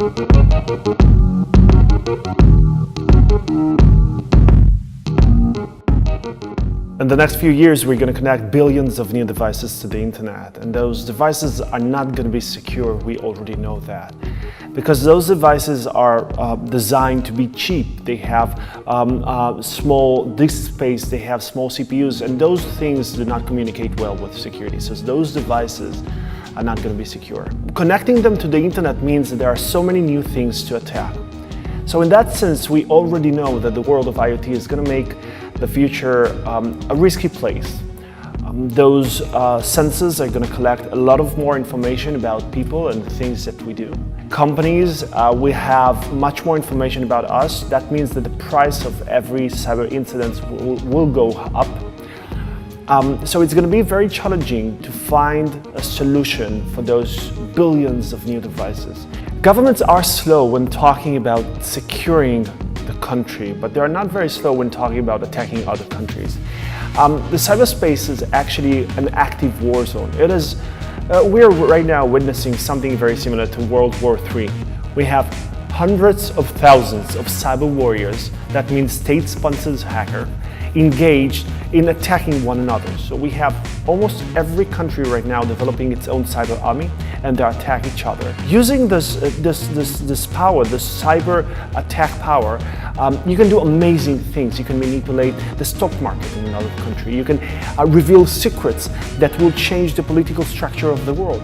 In the next few years, we're going to connect billions of new devices to the internet, and those devices are not going to be secure. We already know that. Because those devices are designed to be cheap. They have small disk space, they have small CPUs, and those things do not communicate well with security. So those devices are not going to be secure. Connecting them to the internet means that there are so many new things to attack. So in that sense, we already know that the world of IoT is going to make the future a risky place. Those sensors are going to collect a lot of more information about people and the things that we do. Companies will have much more information about us. That means that the price of every cyber incident will go up. So it's going to be very challenging to find a solution for those billions of new devices. Governments are slow when talking about securing the country, but they are not very slow when talking about attacking other countries. The cyberspace is actually an active war zone. We're right now witnessing something very similar to World War III. We have hundreds of thousands of cyber warriors, that means state-sponsored hackers, engaged in attacking one another. So we have almost every country right now developing its own cyber army, and they attack each other. Using this power, this cyber attack power, you can do amazing things. You can manipulate the stock market in another country. You can reveal secrets that will change the political structure of the world.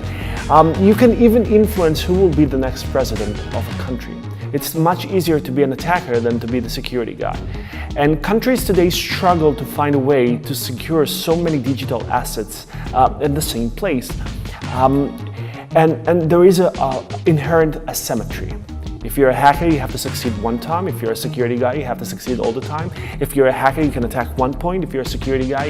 You can even influence who will be the next president of a country. It's much easier to be an attacker than to be the security guy. And countries today struggle to find a way to secure so many digital assets in the same place. And there is an inherent asymmetry. If you're a hacker, you have to succeed one time. If you're a security guy, you have to succeed all the time. If you're a hacker, you can attack one point. If you're a security guy,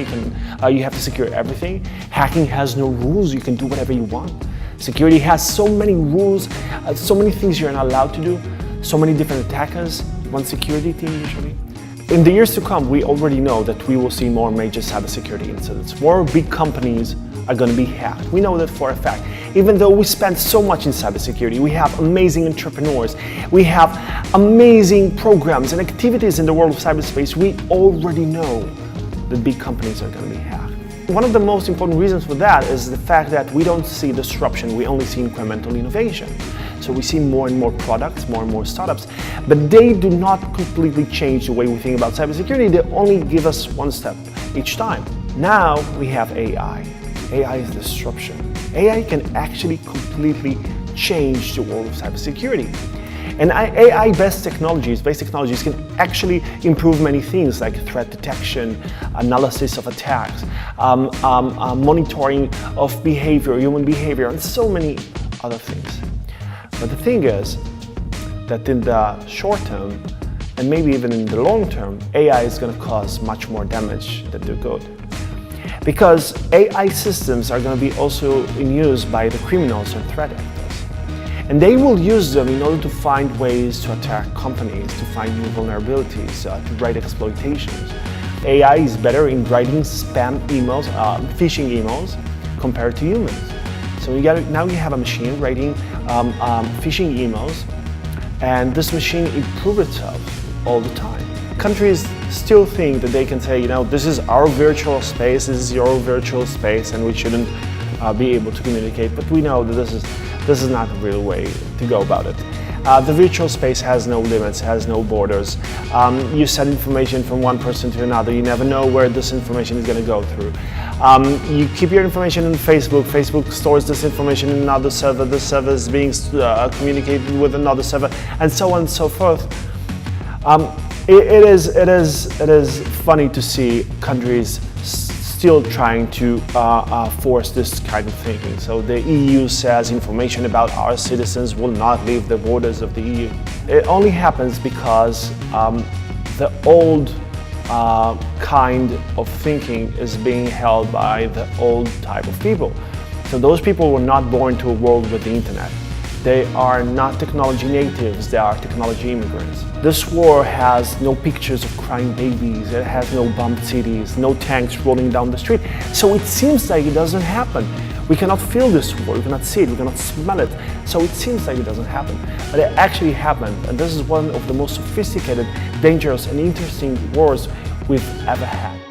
you have to secure everything. Hacking has no rules. You can do whatever you want. Security has so many rules, so many things you're not allowed to do, so many different attackers, one security team usually. In the years to come, we already know that we will see more major cybersecurity incidents. More big companies are going to be hacked. We know that for a fact. Even though we spend so much in cybersecurity, we have amazing entrepreneurs, we have amazing programs and activities in the world of cyberspace, we already know that big companies are going to be hacked. One of the most important reasons for that is the fact that we don't see disruption, we only see incremental innovation. So we see more and more products, more and more startups, but they do not completely change the way we think about cybersecurity. They only give us one step each time. Now we have AI. AI is disruption. AI can actually completely change the world of cybersecurity. And AI-based technologies can actually improve many things like threat detection, analysis of attacks, monitoring of behavior, human behavior, and so many other things. But the thing is that in the short term, and maybe even in the long term, AI is going to cause much more damage than do good. Because AI systems are going to be also in use by the criminals and threat actors. And they will use them in order to find ways to attack companies, to find new vulnerabilities, to write exploitations. AI is better in writing spam emails, phishing emails, compared to humans. So now you have a machine writing phishing emails, and this machine improves itself all the time. Countries still think that they can say, this is our virtual space, this is your virtual space, and we shouldn't be able to communicate. But we know that this is not the real way to go about it. The virtual space has no limits, has no borders. You send information from one person to another. You never know where this information is going to go through. You keep your information in Facebook. Facebook stores this information in another server. The server is being communicated with another server, and so on and so forth. It is funny to see countries still trying to force this kind of thinking. So the EU says information about our citizens will not leave the borders of the EU. It only happens because the old kind of thinking is being held by the old type of people. So those people were not born to a world with the internet. They are not technology natives, they are technology immigrants. This war has no pictures of crying babies, it has no bombed cities, no tanks rolling down the street. So it seems like it doesn't happen. We cannot feel this war, we cannot see it, we cannot smell it, so it seems like it doesn't happen. But it actually happened, and this is one of the most sophisticated, dangerous, and interesting wars we've ever had.